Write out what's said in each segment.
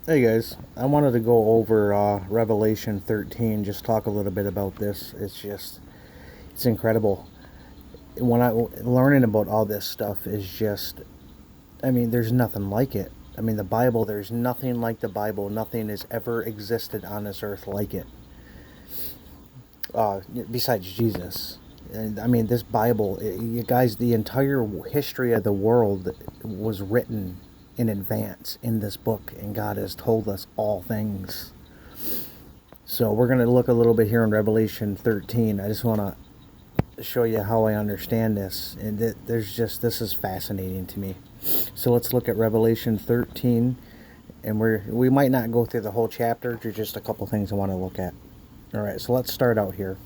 Hey guys, I wanted to go over Revelation 13, just talk a little bit about this. It's incredible. When I learning about all this stuff is just, I mean, there's nothing like it. I mean, the Bible, there's nothing like the Bible. Nothing has ever existed on this earth like it, besides Jesus. And I mean, this Bible, you guys, the entire history of the world was written in advance in this book, and God has told us all things. So we're going to look a little bit here in Revelation 13. I just want to show you how I understand this. And this is fascinating to me. So let's look at Revelation 13. And we might not go through the whole chapter. There's just a couple things I want to look at. All right, so let's start out here.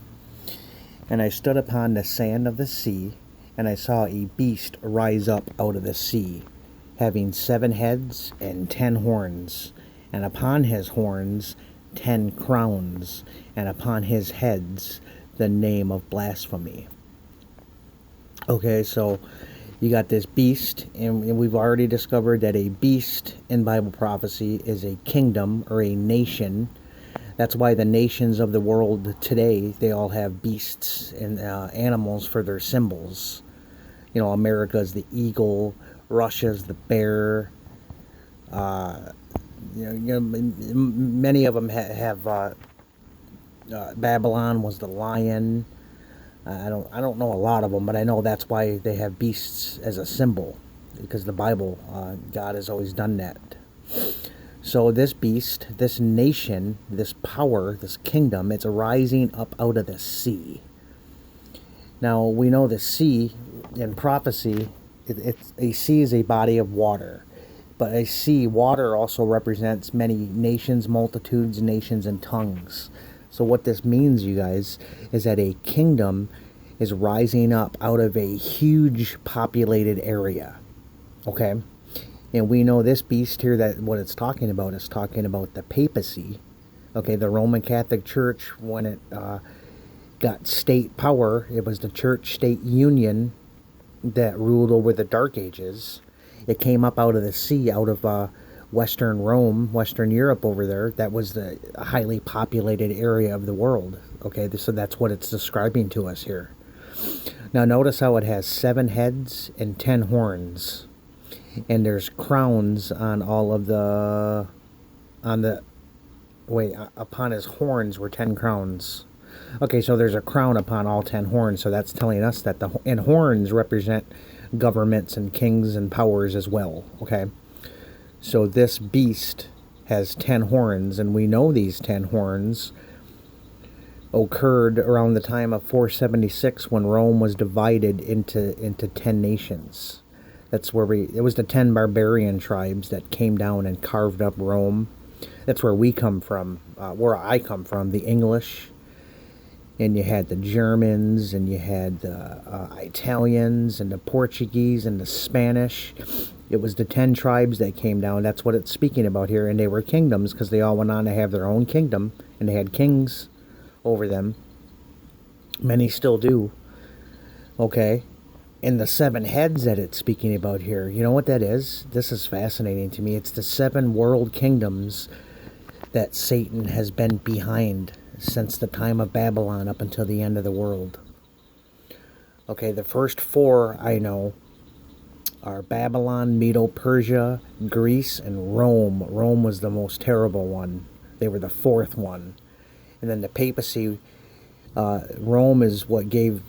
And I stood upon the sand of the sea, and I saw a beast rise up out of the sea, having 7 heads and 10 horns, and upon his horns 10 crowns, and upon his heads the name of blasphemy. Okay, so you got this beast, and we've already discovered that a beast in Bible prophecy is a kingdom or a nation. That's why the nations of the world today, they all have beasts and animals for their symbols. You know, America's the eagle, Russia's the bear. Many of them have Babylon was the lion. I don't know a lot of them, but I know that's why they have beasts as a symbol, because the Bible, God has always done that. So this beast, this nation, this power, this kingdom, it's rising up out of the sea. Now we know the sea in prophecy, it's a sea is a body of water, but a sea water also represents many nations, multitudes, nations, and tongues. So what this means, you guys, is that a kingdom is rising up out of a huge populated area. Okay? And we know this beast here, that what it's talking about is talking about the papacy. Okay, the Roman Catholic Church, when it got state power, it was the church-state union that ruled over the Dark Ages. It came up out of the sea, out of Western Rome, Western Europe over there. That was the highly populated area of the world. Okay, so that's what it's describing to us here. Now notice how it has 7 heads and 10 horns. And there's crowns on all of upon his horns were 10 crowns. Okay, so there's a crown upon all 10 horns, so that's telling us that and horns represent governments and kings and powers as well. Okay, so this beast has 10 horns, and we know these 10 horns occurred around the time of 476, when Rome was divided into 10 nations. That's where it was the 10 barbarian tribes that came down and carved up Rome. That's where we come from, where I come from, the English. And you had the Germans, and you had the Italians, and the Portuguese, and the Spanish. It was the 10 tribes that came down. That's what it's speaking about here. And they were kingdoms, because they all went on to have their own kingdom, and they had kings over them. Many still do. Okay. And the 7 heads that it's speaking about here, you know what that is? This is fascinating to me. It's the 7 world kingdoms that Satan has been behind since the time of Babylon up until the end of the world. Okay, the first 4 I know are Babylon, Medo-Persia, Greece, and Rome. Rome was the most terrible one. They were the 4th one. And then the papacy, Rome is what gave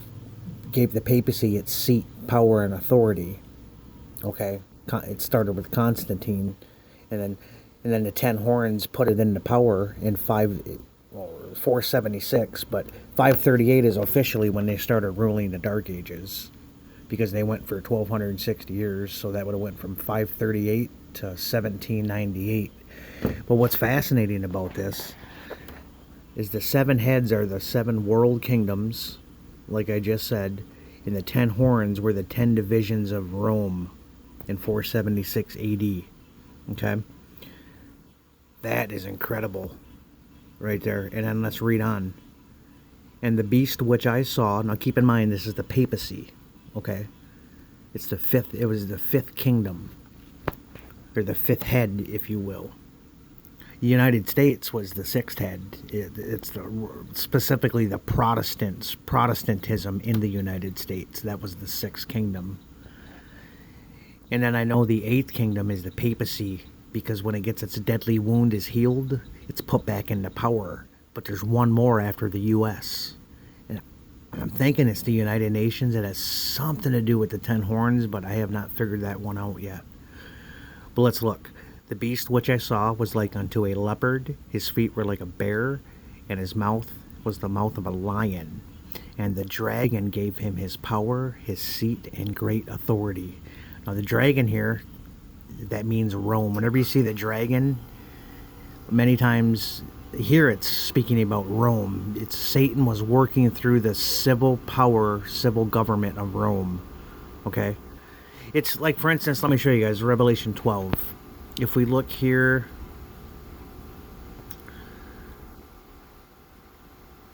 the papacy its seat, power, and authority. Okay, it started with Constantine, and then the 10 horns put it into power in 476, but 538 is officially when they started ruling the Dark Ages, because they went for 1260 years, so that would have went from 538 to 1798. But what's fascinating about this is the 7 heads are the 7 world kingdoms, like I just said, and the 10 horns were the 10 divisions of Rome in 476 AD. Okay? That is incredible right there. And then let's read on. And the beast which I saw, now keep in mind this is the papacy, okay? It was the 5th kingdom, or the 5th head, if you will. The United States was the sixth head. It's specifically the Protestantism in the United States. That was the sixth kingdom. And then I know the eighth kingdom is the papacy, because when it gets its deadly wound is healed, it's put back into power. But there's one more after the U.S. And I'm thinking it's the United Nations. It has something to do with the 10 horns, but I have not figured that one out yet. But let's look. The beast which I saw was like unto a leopard, his feet were like a bear, and his mouth was the mouth of a lion. And the dragon gave him his power, his seat, and great authority. Now the dragon here, that means Rome. Whenever you see the dragon, many times here it's speaking about Rome. It's Satan was working through the civil power, civil government of Rome. Okay? It's like, for instance, let me show you guys Revelation 12. If we look here,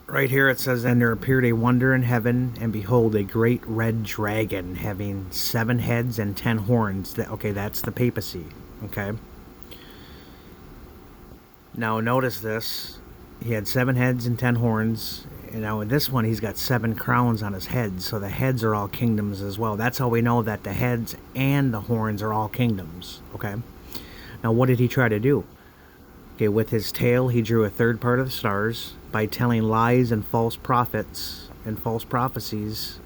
right here it says, and there appeared a wonder in heaven, and behold, a great red dragon having 7 heads and 10 horns. Okay, that's the papacy. Okay. Now notice this. He had 7 heads and 10 horns. And now in this one, he's got 7 crowns on his head. So the heads are all kingdoms as well. That's how we know that the heads and the horns are all kingdoms. Okay. Now, what did he try to do? Okay, with his tail, he drew a third part of the stars. By telling lies and false prophets and false prophecies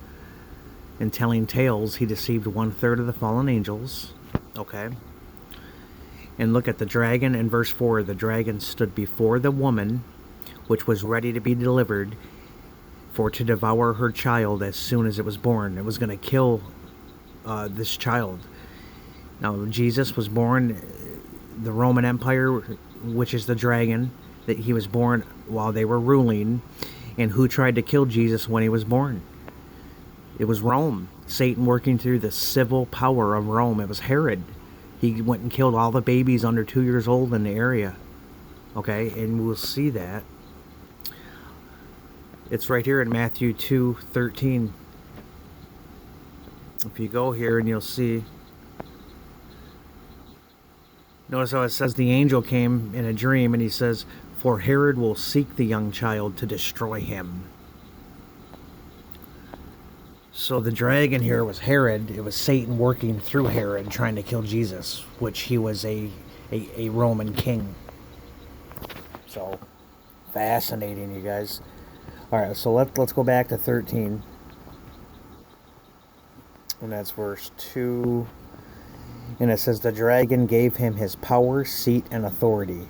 and telling tales, he deceived 1/3 of the fallen angels. Okay. And look at the dragon in verse 4. The dragon stood before the woman, which was ready to be delivered, for to devour her child as soon as it was born. It was going to kill this child. Now, Jesus was born, the Roman Empire, which is the dragon, that he was born while they were ruling. And who tried to kill Jesus when he was born? It was Rome. Satan working through the civil power of Rome. It was Herod. He went and killed all the babies under 2 years old in the area. Okay, and we'll see that. It's right here in Matthew 2:13. If you go here and you'll see, notice how it says the angel came in a dream and he says, for Herod will seek the young child to destroy him. So the dragon here was Herod. It was Satan working through Herod trying to kill Jesus, which he was a Roman king. So fascinating, you guys. Alright, so let's go back to 13. And that's verse 2. And it says, the dragon gave him his power, seat, and authority.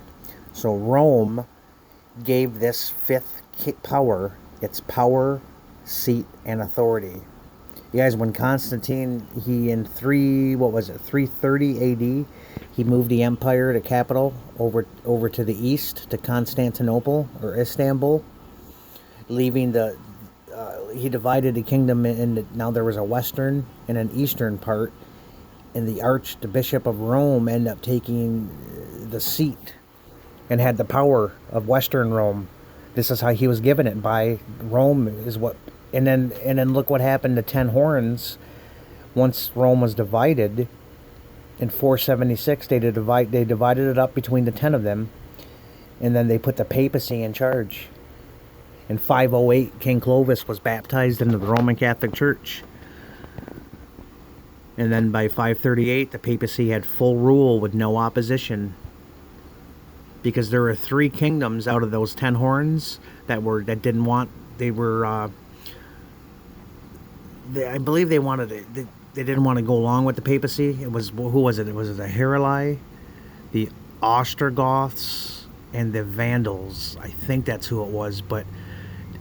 So Rome gave this 5th power its power, seat, and authority. You guys, when Constantine, he in 330 AD, he moved the empire, the capital, over to the east, to Constantinople, or Istanbul, leaving he divided the kingdom now there was a western and an eastern part, and the Archbishop of Rome ended up taking the seat and had the power of Western Rome. This is how he was given it by Rome, is what. And then look what happened to 10 horns. Once Rome was divided in 476, they divided it up between the 10 of them, and then they put the papacy in charge. In 508, King Clovis was baptized into the Roman Catholic Church. And then by 538, the papacy had full rule with no opposition. Because there were 3 kingdoms out of those 10 horns I believe they wanted it. They didn't want to go along with the papacy. It was, who was it? It was the Heruli, the Ostrogoths, and the Vandals. I think that's who it was. But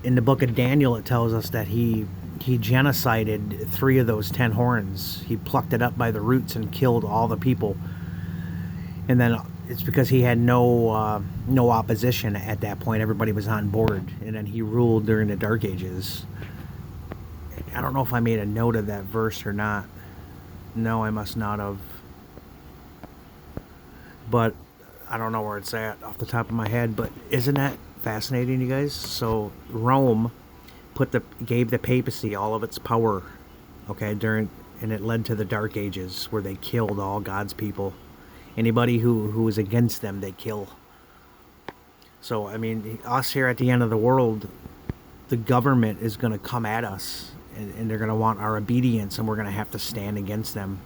in the book of Daniel, it tells us that he genocided 3 of those 10 horns. He plucked it up by the roots and killed all the people. And then it's because he had no opposition at that point. Everybody was on board. And then he ruled during the Dark Ages. I don't know if I made a note of that verse or not. No, I must not have. But I don't know where it's at off the top of my head. But isn't that fascinating, you guys? So Rome gave the papacy all of its power, okay, and it led to the Dark Ages, where they killed all God's people. Anybody who was against them, they kill. So, I mean, us here at the end of the world, the government is going to come at us, and they're going to want our obedience, and we're going to have to stand against them.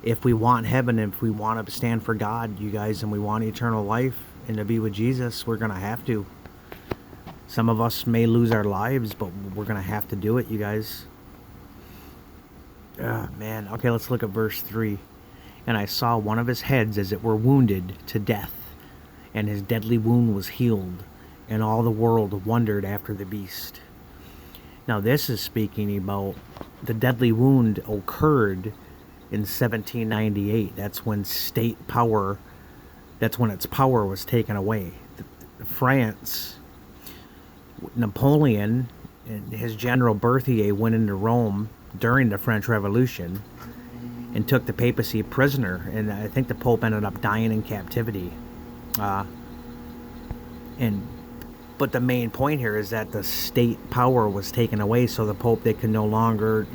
If we want heaven, if we want to stand for God, you guys, and we want eternal life and to be with Jesus, we're going to have to. Some of us may lose our lives, but we're going to have to do it, you guys. Man. Okay, let's look at verse 3. And I saw one of his heads as it were wounded to death, and his deadly wound was healed, and all the world wondered after the beast. Now this is speaking about the deadly wound occurred in 1798. That's when state power, that's when its power was taken away. France, Napoleon and his general Berthier went into Rome during the French Revolution and took the papacy prisoner, and I think the Pope ended up dying in captivity. But the main point here is that the state power was taken away, so the Pope, they could no longer,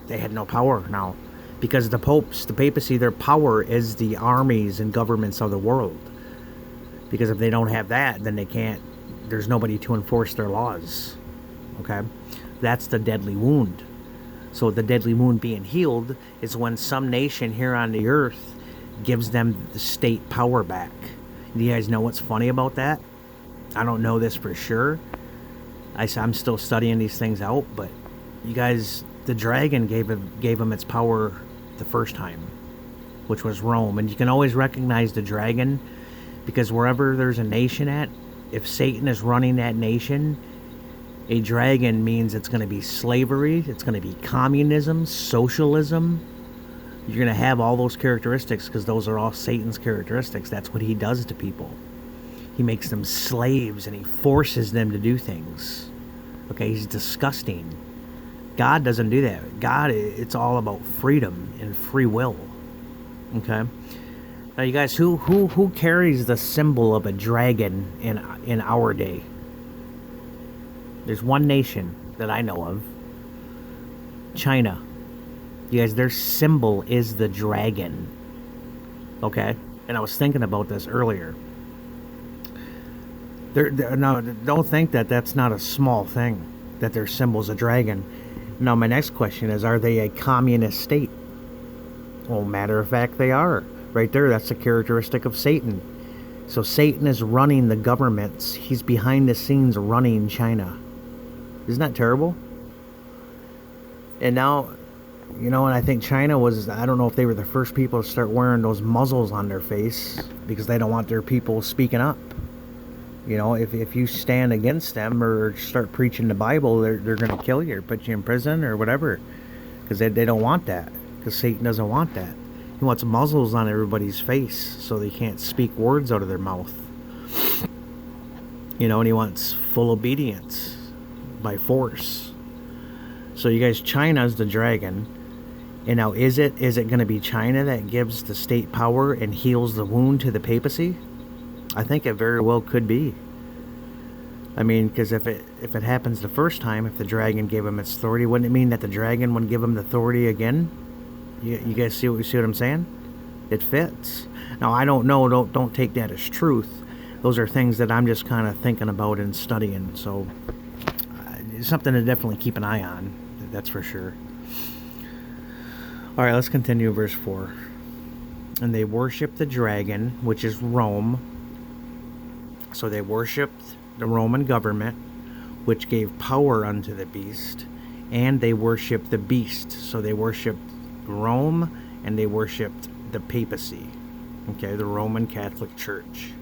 they had no power now, because the papacy, their power is the armies and governments of the world. Because if they don't have that, then they can't. There's nobody to enforce their laws. Okay, that's the deadly wound. So the deadly wound being healed is when some nation here on the earth gives them the state power back. Do you guys know what's funny about that? I don't know this for sure. I'm still studying these things out, but you guys, the dragon gave him its power the first time, which was Rome. And you can always recognize the dragon, because wherever there's a nation at, if Satan is running that nation, a dragon means it's going to be slavery, it's going to be communism, socialism. You're going to have all those characteristics, because those are all Satan's characteristics. That's what he does to people. He makes them slaves, and he forces them to do things. Okay, he's disgusting. God doesn't do that. God, it's all about freedom and free will. Okay? Now, you guys, who carries the symbol of a dragon in our day? There's one nation that I know of. China. You guys, their symbol is the dragon. Okay? And I was thinking about this earlier. Now, don't think that that's not a small thing, that their symbol's a dragon. Now, my next question is, are they a communist state? Well, matter of fact, they are. Right there, that's a characteristic of Satan. So Satan is running the governments. He's behind the scenes running China. Isn't that terrible? And now, and I think China was, I don't know if they were the first people to start wearing those muzzles on their face, because they don't want their people speaking up. If you stand against them or start preaching the Bible, they're going to kill you or put you in prison or whatever, because they don't want that, because Satan doesn't want that. He wants muzzles on everybody's face so they can't speak words out of their mouth. And he wants full obedience by force. So you guys, China's the dragon. And now, is it going to be China that gives the state power and heals the wound to the papacy? I think it very well could be. I mean, because if it happens the first time, if the dragon gave him its authority, wouldn't it mean that the dragon would give him the authority again? You guys see what I'm saying? It fits. Now, I don't know. Don't take that as truth. Those are things that I'm just kind of thinking about and studying. So, it's something to definitely keep an eye on. That's for sure. All right, let's continue verse 4. And they worshiped the dragon, which is Rome. So they worshipped the Roman government, which gave power unto the beast. And they worshipped the beast. So they worshipped Rome, and they worshipped the papacy, okay, the Roman Catholic Church,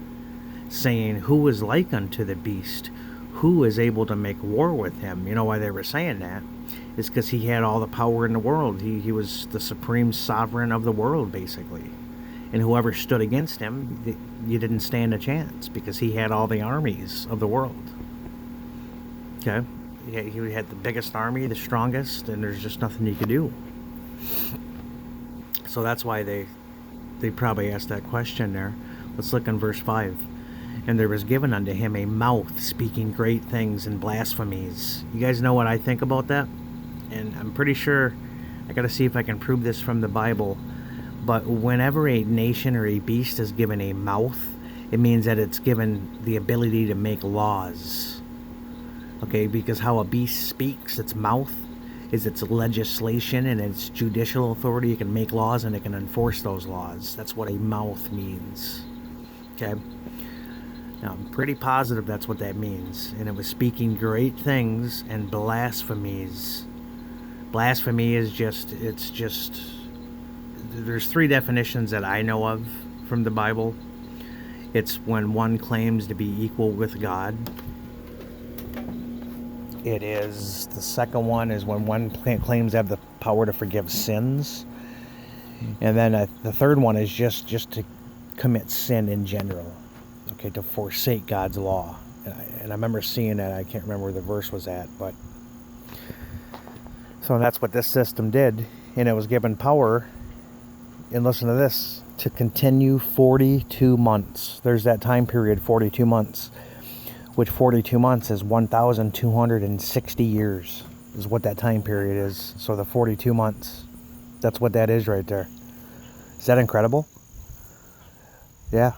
saying, who is like unto the beast? Who is able to make war with him? You know why they were saying that? It's because he had all the power in the world. He was the supreme sovereign of the world, basically. And whoever stood against him, you didn't stand a chance, because he had all the armies of the world. Okay? He had the biggest army, the strongest, and there's just nothing you could do. So that's why they probably asked that question there. Let's look in verse 5. And there was given unto him a mouth speaking great things and blasphemies. You guys know what I think about that? And I'm pretty sure, I gotta see if I can prove this from the Bible, but whenever a nation or a beast is given a mouth, It means that it's given the ability to make laws. Okay, because how a beast speaks, its mouth is its legislation and its judicial authority. It can make laws and it can enforce those laws. That's what a mouth means. Okay? Now, I'm pretty positive that's what that means. And it was speaking great things and blasphemies. Blasphemy is just, there's three definitions that I know of from the Bible. It's when one claims to be equal with God. It is, the second one is when one claims to have the power to forgive sins. And then the third one is just to commit sin in general. Okay, to forsake God's law. And I remember seeing that. I can't remember where the verse was at, but so that's what this system did. And it was given power, and listen to this, to continue 42 months. There's that time period, 42 months, which 42 months is 1,260 years is what that time period is. So the 42 months, that's what that is right there. Is that incredible? Yeah.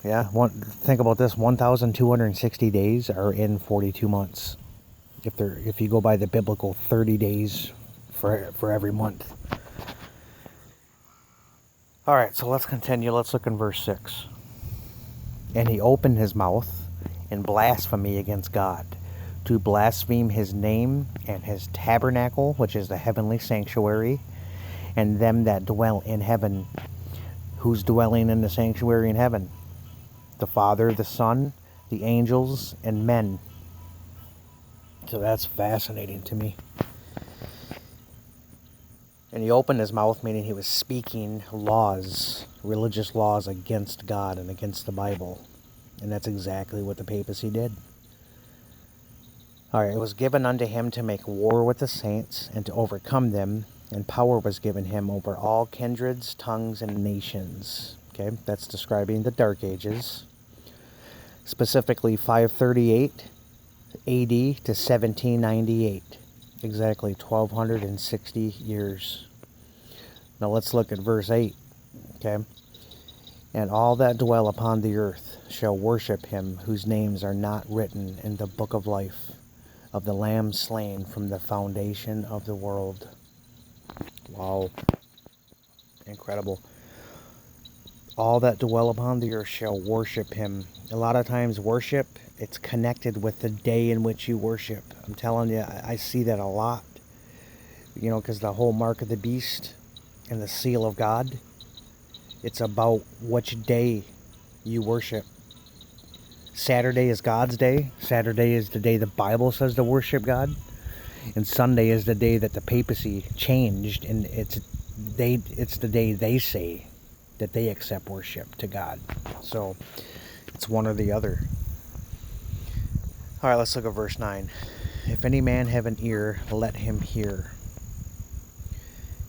Think about this, 1,260 days are in 42 months. If you go by the biblical 30 days for every month. All right, so let's continue. Let's look in verse 6. And he opened his mouth in blasphemy against God, to blaspheme his name and his tabernacle, which is the heavenly sanctuary, and them that dwell in heaven. Who's dwelling in the sanctuary in heaven? The Father, the Son, the angels, and men. So that's fascinating to me. And he opened his mouth, meaning he was speaking laws, religious laws against God and against the Bible. And that's exactly what the papacy did. All right, it was given unto him to make war with the saints and to overcome them, and power was given him over all kindreds, tongues, and nations. Okay, that's describing the Dark Ages. Specifically 538 AD to 1798. Exactly 1,260 years. Now let's look at verse 8. Okay. And all that dwell upon the earth shall worship him whose names are not written in the book of life of the Lamb slain from the foundation of the world. Wow. Incredible. All that dwell upon the earth shall worship him. A lot of times worship, it's connected with the day in which you worship. I'm telling you, I see that a lot. You know, because the whole mark of the beast and the seal of God, it's about which day you worship. Saturday is God's day. Saturday is the day the Bible says to worship God. And Sunday is the day that the papacy changed, and it's the day they say that they accept worship to God. So it's one or the other. All right, let's look at verse 9. If any man have an ear, let him hear.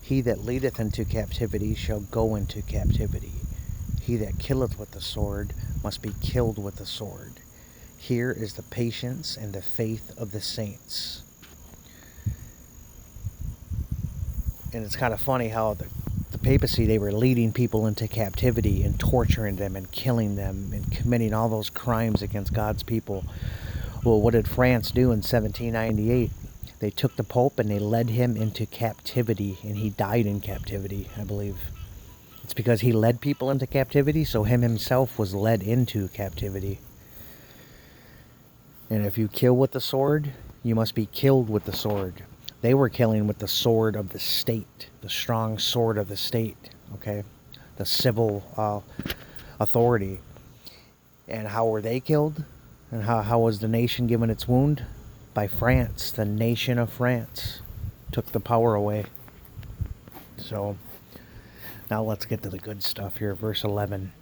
He that leadeth into captivity shall go into captivity. He that killeth with the sword must be killed with the sword. Here is the patience and the faith of the saints. And it's kind of funny how the papacy, they were leading people into captivity and torturing them and killing them and committing all those crimes against God's people. Well, what did France do in 1798? They took the Pope and they led him into captivity, and he died in captivity, I believe. It's because he led people into captivity, so him himself was led into captivity. And if you kill with the sword, you must be killed with the sword. They were killing with the sword of the state, the strong sword of the state, okay? The civil authority. And how were they killed? And how was the nation given its wound? By France. The nation of France took the power away. So, now let's get to the good stuff here. Verse 11.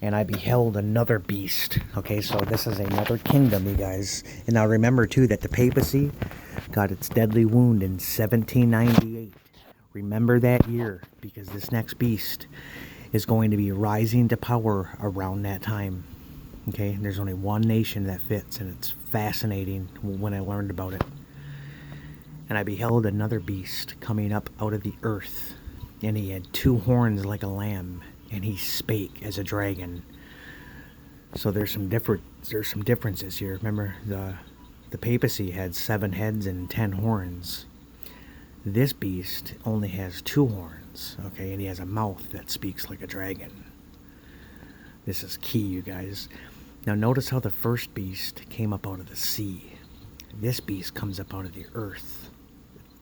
And I beheld another beast. Okay, so this is another kingdom, you guys. And now remember, too, that the papacy got its deadly wound in 1798. Remember that year, because this next beast is going to be rising to power around that time. Okay, there's only one nation that fits, and it's fascinating when I learned about it. And I beheld another beast coming up out of the earth, and he had two horns like a lamb, and he spake as a dragon. So there's some differences here. Remember, the papacy had 7 heads and 10 horns. This beast only has 2 horns, okay, and he has a mouth that speaks like a dragon. This is key, you guys. Now notice how the first beast came up out of the sea. This beast comes up out of the earth.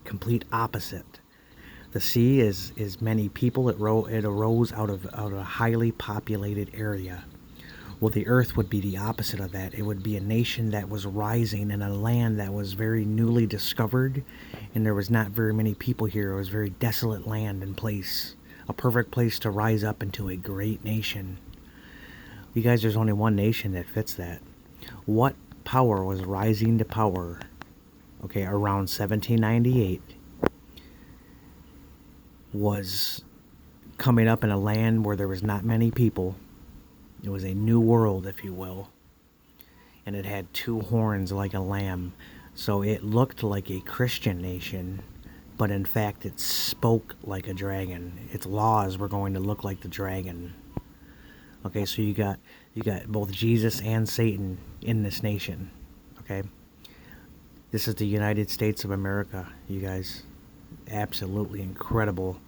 Complete opposite. The sea is many people. It arose out of a highly populated area. Well, the earth would be the opposite of that. It would be a nation that was rising in a land that was very newly discovered, and there was not very many people here. It was very desolate land and place. A perfect place to rise up into a great nation. You guys, there's only one nation that fits that. What power was rising to power, okay, around 1798, was coming up in a land where there was not many people. It was a new world, if you will. And it had 2 horns like a lamb. So it looked like a Christian nation, but in fact it spoke like a dragon. Its laws were going to look like the dragon. Okay, so you got both Jesus and Satan in this nation. Okay? This is the United States of America, you guys. Absolutely incredible.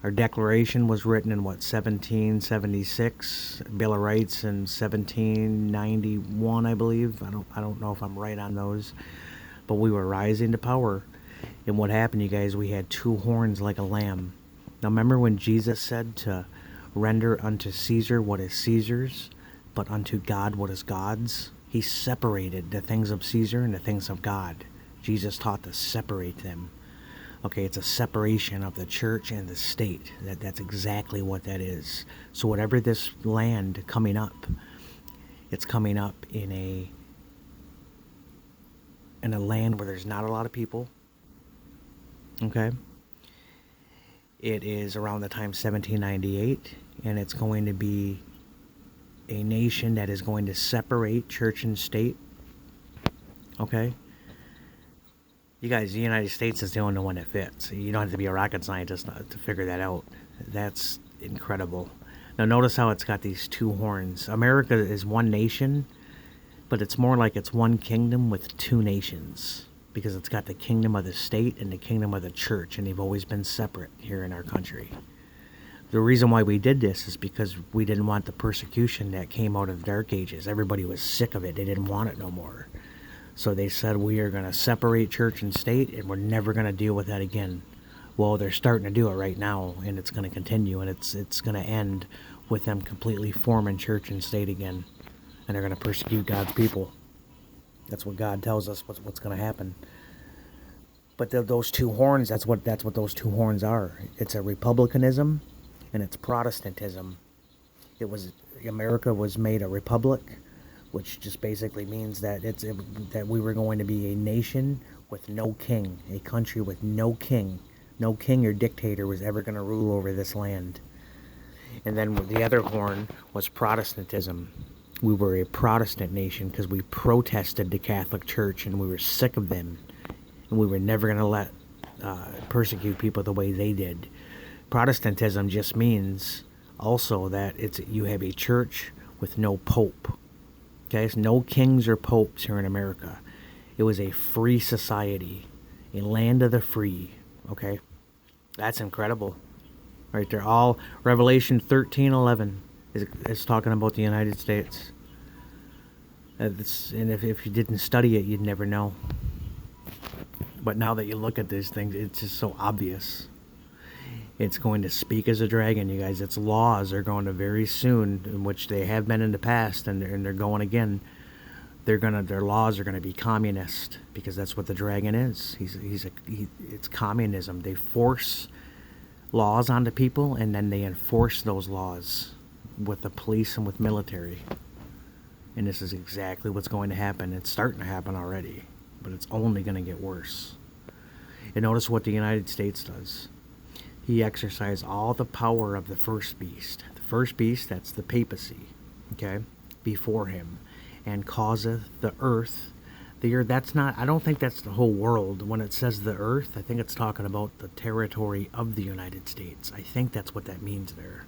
Our Declaration was written in 1776. Bill of Rights in 1791, I believe. I don't know if I'm right on those, but we were rising to power. And what happened, you guys? We had 2 horns like a lamb. Now remember when Jesus said to render unto Caesar what is Caesar's, but unto God what is God's? He separated the things of Caesar and the things of God. Jesus taught to separate them. Okay, it's a separation of the church and the state. That's exactly what that is. So whatever this land coming up, it's coming up in a land where there's not a lot of people. Okay? It is around the time 1798, and it's going to be a nation that is going to separate church and state. Okay? You guys, the United States is the only one that fits. You don't have to be a rocket scientist to figure that out. That's incredible. Now notice how it's got these 2 horns. America is one nation, but it's more like it's one kingdom with 2 nations, because it's got the kingdom of the state and the kingdom of the church, and they've always been separate here in our country. The reason why we did this is because we didn't want the persecution that came out of the Dark Ages. Everybody was sick of it. They didn't want it no more. So they said, we are going to separate church and state, and we're never going to deal with that again. Well, they're starting to do it right now, and it's going to continue, and it's going to end with them completely forming church and state again, and they're going to persecute God's people. That's what God tells us what's going to happen. But those 2 horns, that's what those 2 horns are. It's a republicanism, and it's Protestantism. America was made a republic, which just basically means that that we were going to be a nation with no king, a country with no king. No king or dictator was ever going to rule over this land. And then the other horn was Protestantism. We were a Protestant nation because we protested the Catholic Church, and we were sick of them, and we were never going to let persecute people the way they did. Protestantism just means also that you have a church with no pope. Okay, so no kings or popes here in America. It was a free society, a land of the free. Okay, that's incredible, right there. All Revelation 13:11 is talking about the United States. And if you didn't study it, you'd never know. But now that you look at these things, it's just so obvious. It's going to speak as a dragon, you guys. Its laws are going to very soon, in which they have been in the past, and they're going again. Their laws are going to be communist, because that's what the dragon is. It's communism. They force laws onto people, and then they enforce those laws with the police and with military. And this is exactly what's going to happen. It's starting to happen already, but it's only going to get worse. And notice what the United States does. He exercised all the power of the first beast. The first beast, that's the papacy, okay, before him, and causeth the earth. The earth, that's not, I don't think that's the whole world. When it says the earth, I think it's talking about the territory of the United States. I think that's what that means there.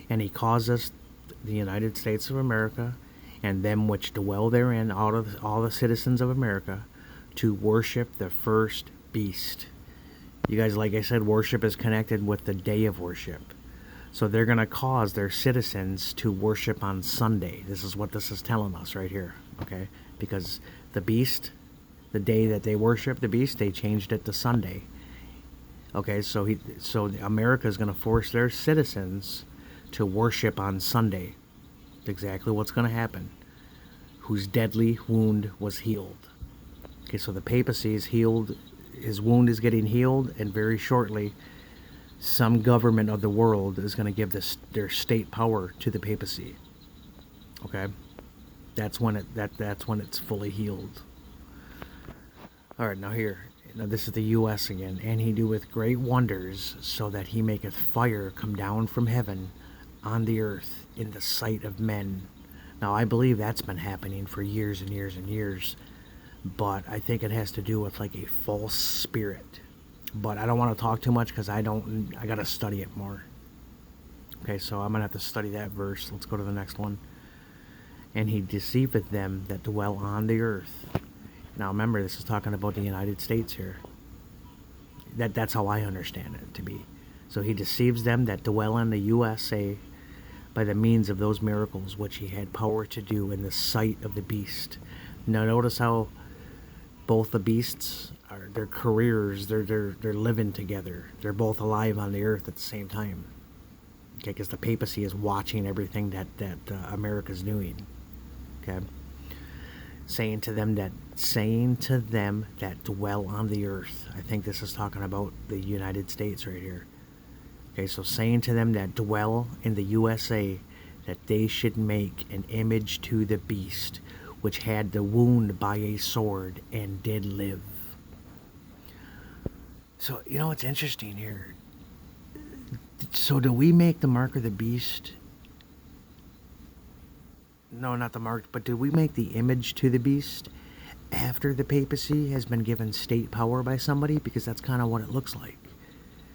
And he causeth the United States of America and them which dwell therein, all the citizens of America, to worship the first beast. You guys, like I said, worship is connected with the day of worship. So they're going to cause their citizens to worship on Sunday. This is what this is telling us right here, okay? Because the beast, the day that they worship the beast, they changed it to Sunday. Okay, so America is going to force their citizens to worship on Sunday. That's exactly what's going to happen. Whose deadly wound was healed. Okay, so the papacy is healed. His wound is getting healed, and very shortly, some government of the world is going to give their state power to the papacy. Okay, that's when it's fully healed. All right, now here, this is the U.S. again. And he doeth great wonders, so that he maketh fire come down from heaven on the earth in the sight of men. Now, I believe that's been happening for years and years and years, but I think it has to do with like a false spirit. But I don't want to talk too much because I got to study it more. Okay, so I'm going to have to study that verse. Let's go to the next one. And he deceiveth them that dwell on the earth. Now remember, this is talking about the United States here. That's how I understand it to be. So he deceives them that dwell in the USA by the means of those miracles which he had power to do in the sight of the beast. Now notice how both the beasts are their careers, they're living together. They're both alive on the earth at the same time. Okay, because the papacy is watching everything that America's doing. Okay, saying to them that dwell on the earth. I think this is talking about the United States right here. Okay, so saying to them that dwell in the USA that they should make an image to the beast, which had the wound by a sword and did live. So, it's interesting here. So do we make the mark of the beast? No, not the mark, but do we make the image to the beast after the papacy has been given state power by somebody? Because that's kind of what it looks like.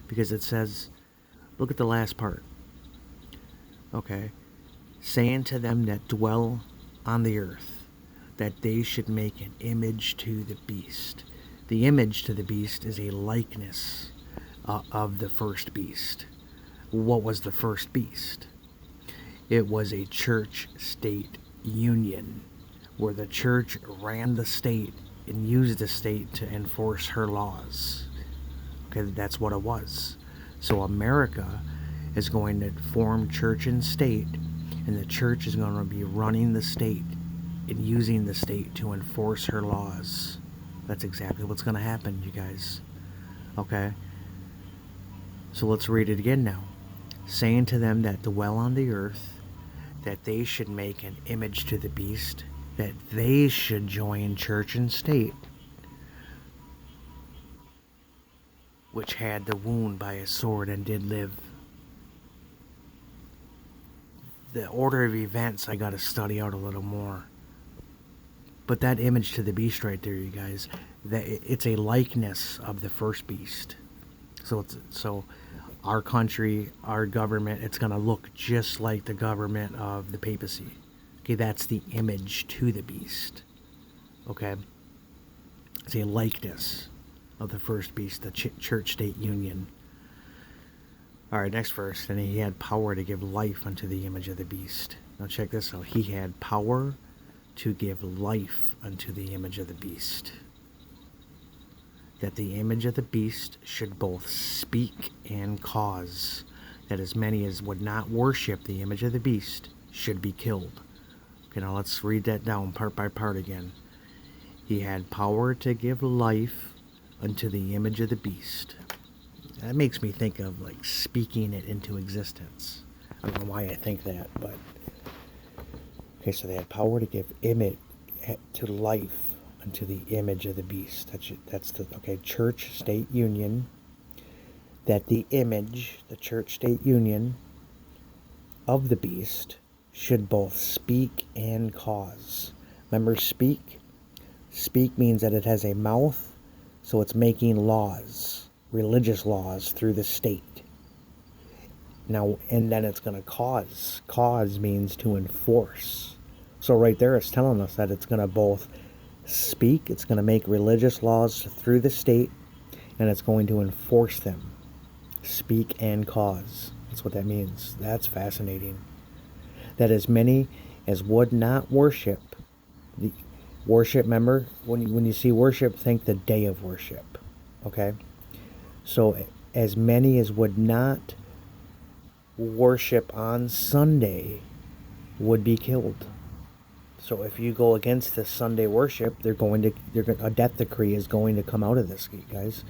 Because it says, look at the last part. Okay. Saying to them that dwell on the earth, that they should make an image to the beast. The image to the beast is a likeness of the first beast. What was the first beast? It was a church-state union where the church ran the state and used the state to enforce her laws. Okay, that's what it was. So America is going to form church and state, and the church is going to be running the state and using the state to enforce her laws. That's exactly what's going to happen, you guys. Okay? So let's read it again now. Saying to them that dwell on the earth, that they should make an image to the beast, that they should join church and state, which had the wound by a sword and did live. The order of events I got to study out a little more. But that image to the beast right there, you guys, it's a likeness of the first beast. So our country, our government, it's going to look just like the government of the papacy. Okay, that's the image to the beast. Okay? It's a likeness of the first beast, the church-state union. All right, next verse. And he had power to give life unto the image of the beast. Now check this out. He had power to give life unto the image of the beast. That the image of the beast should both speak and cause, that as many as would not worship the image of the beast should be killed. Okay, now let's read that down part by part again. He had power to give life unto the image of the beast. That makes me think of like speaking it into existence. I don't know why I think that, but okay, so they had power to give image to life unto the image of the beast. That's the church-state union. That the image, the church-state union of the beast, should both speak and cause. Remember, speak? Speak means that it has a mouth, so it's making laws, religious laws through the state. Now, and then it's going to cause. Cause means to enforce. So right there, it's telling us that it's going to both speak, it's going to make religious laws through the state, and it's going to enforce them. Speak and cause. That's what that means. That's fascinating. That as many as would not worship, the worship, remember, when you see worship, think the day of worship. Okay? So as many as would not worship on Sunday would be killed. So if you go against this Sunday worship, a death decree is going to come out of this, guys.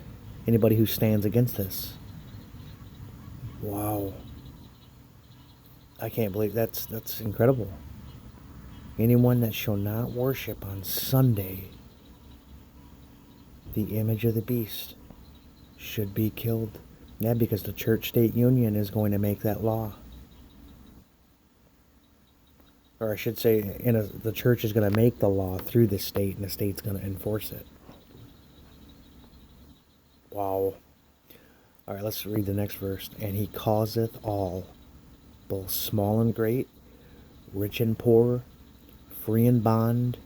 Anybody who stands against this. Wow. I can't believe that's incredible. Anyone that shall not worship on Sunday the image of the beast should be killed. Yeah, because the church-state union is going to make that law. Or I should say, the church is going to make the law through the state, and the state's going to enforce it. Wow. All right, let's read the next verse. And he causeth all, both small and great, rich and poor, free and bond,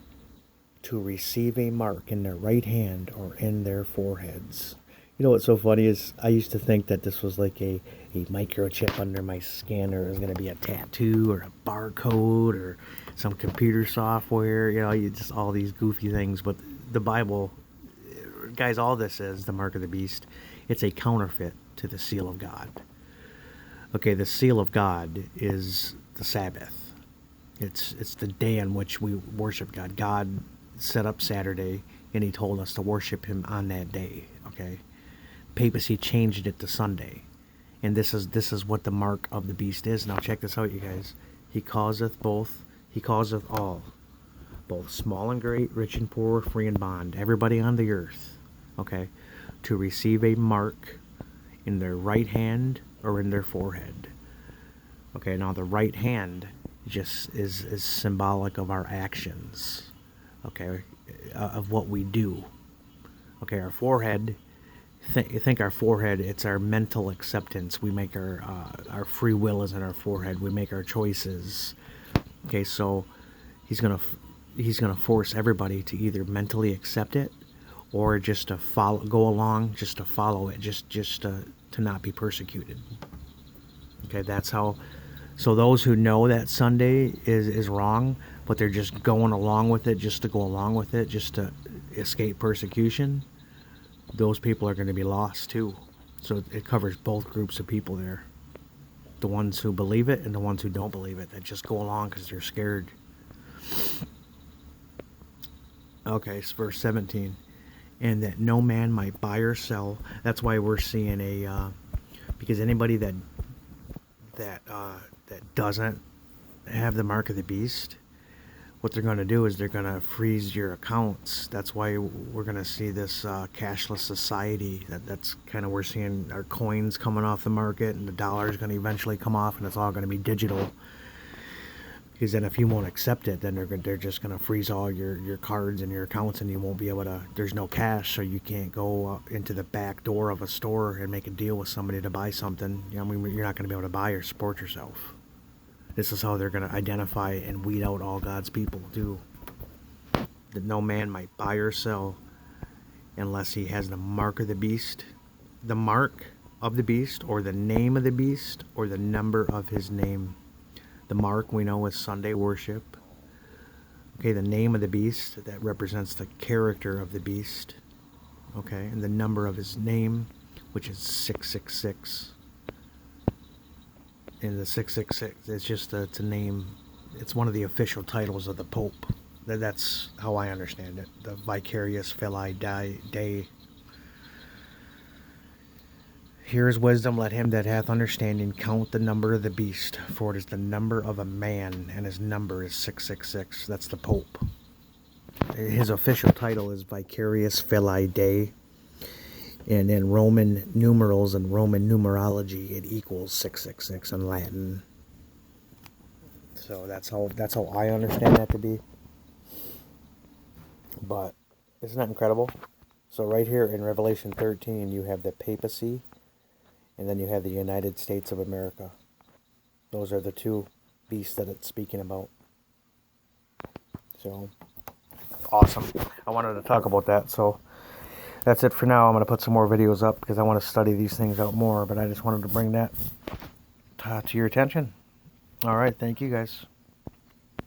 to receive a mark in their right hand or in their foreheads. You know what's so funny is I used to think that this was like a microchip under my skin, or it was going to be a tattoo or a barcode or some computer software, you just all these goofy things. But the Bible, guys, all this is the mark of the beast. It's a counterfeit to the seal of God. Okay, the seal of God is the Sabbath. It's the day on which we worship God. God set up Saturday, and he told us to worship him on that day. Okay, Papacy changed it to Sunday, and this is what the mark of the beast is. Now check this out, you guys. He causeth all, both small and great, rich and poor, free and bond, everybody on the earth, okay, to receive a mark in their right hand or in their forehead. Okay, now the right hand just is symbolic of our actions, okay, of what we do. Okay, our forehead, think our forehead, it's our mental acceptance. We make our free will is in our forehead. We make our choices. Okay, so he's gonna force everybody to either mentally accept it, or just to go along, just to follow it, just to not be persecuted. Okay, that's how. So those who know that Sunday is wrong, but they're just going along with it, just to go along with it, just to escape persecution, those people are going to be lost too. So it covers both groups of people there. The ones who believe it and the ones who don't believe it, that just go along because they're scared. Okay, it's verse 17. And that no man might buy or sell. That's why we're seeing because anybody that doesn't have the mark of the beast, what they're going to do is they're going to freeze your accounts. That's why we're going to see this cashless society. That's kind of, we're seeing our coins coming off the market, and the dollar is going to eventually come off, and it's all going to be digital. Because then if you won't accept it, then they're just going to freeze all your cards and your accounts, and you won't be able to, there's no cash, so you can't go into the back door of a store and make a deal with somebody to buy something. You're not going to be able to buy or support yourself. This is how they're going to identify and weed out all God's people too. That no man might buy or sell unless he has the mark of the beast, the mark of the beast, or the name of the beast, or the number of his name. The mark we know is Sunday worship. Okay, the name of the beast, that represents the character of the beast. Okay, and the number of his name, which is 666. And the 666, it's a name, it's one of the official titles of the Pope. That's how I understand it. The vicarious filii Dei. Here is wisdom, let him that hath understanding count the number of the beast, for it is the number of a man, and his number is 666. That's the Pope. His official title is vicarious filii Dei. And in Roman numerals and Roman numerology, it equals 666 in Latin. So that's how I understand that to be. But isn't that incredible? So right here in Revelation 13, you have the Papacy, and then you have the United States of America. Those are the two beasts that it's speaking about. So, awesome. I wanted to talk about that. So, that's it for now. I'm going to put some more videos up because I want to study these things out more. But I just wanted to bring that to your attention. All right. Thank you, guys.